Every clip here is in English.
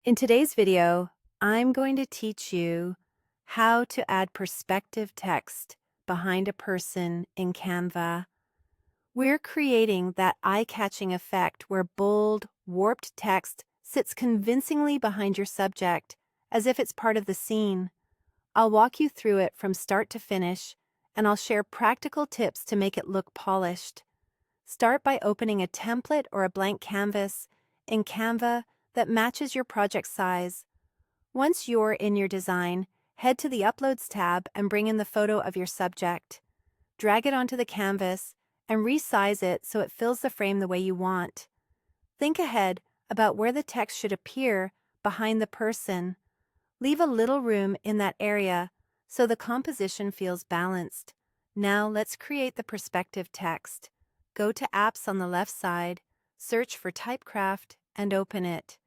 In today's video, I'm going to teach you how to add perspective text behind a person in Canva. We're creating that eye-catching effect where bold, warped text sits convincingly behind your subject, as if it's part of the scene. I'll walk you through it from start to finish, and I'll share practical tips to make it look polished. Start by opening a template or a blank canvas in Canva that matches your project size. Once you're in your design, head to the Uploads tab and bring in the photo of your subject. Drag it onto the canvas and resize it so it fills the frame the way you want. Think ahead about where the text should appear behind the person. Leave a little room in that area so the composition feels balanced. Now let's create the perspective text. Go to Apps on the left side, search for Typecraft, and open it.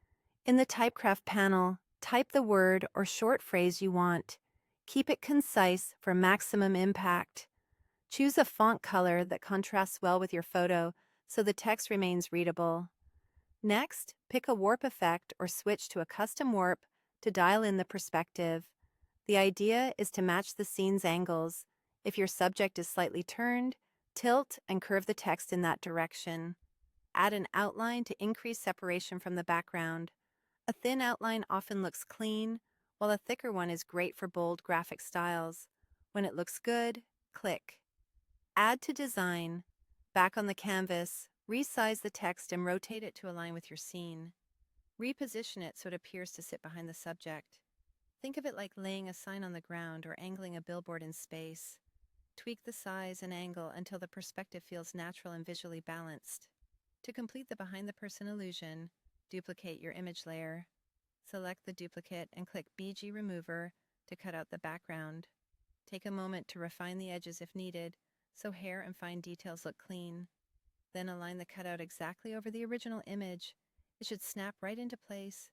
In the Typecraft panel, type the word or short phrase you want. Keep it concise for maximum impact. Choose a font color that contrasts well with your photo so the text remains readable. Next, pick a warp effect or switch to a custom warp to dial in the perspective. The idea is to match the scene's angles. If your subject is slightly turned, tilt and curve the text in that direction. Add an outline to increase separation from the background. A thin outline often looks clean, while a thicker one is great for bold graphic styles. When it looks good, click. Add to design. Back on the canvas, resize the text and rotate it to align with your scene. Reposition it so it appears to sit behind the subject. Think of it like laying a sign on the ground or angling a billboard in space. Tweak the size and angle until the perspective feels natural and visually balanced. To complete the behind-the-person illusion, duplicate your image layer. Select the duplicate and click BG Remover to cut out the background. Take a moment to refine the edges if needed, so hair and fine details look clean. Then align the cutout exactly over the original image. It should snap right into place.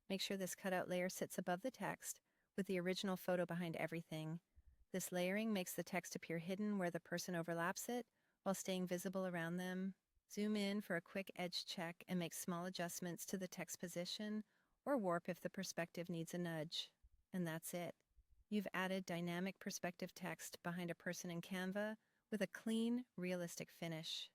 Make sure this cutout layer sits above the text, with the original photo behind everything. This layering makes the text appear hidden where the person overlaps it, while staying visible around them. Zoom in for a quick edge check and make small adjustments to the text position, or warp if the perspective needs a nudge. And that's it. You've added dynamic perspective text behind a person in Canva with a clean, realistic finish.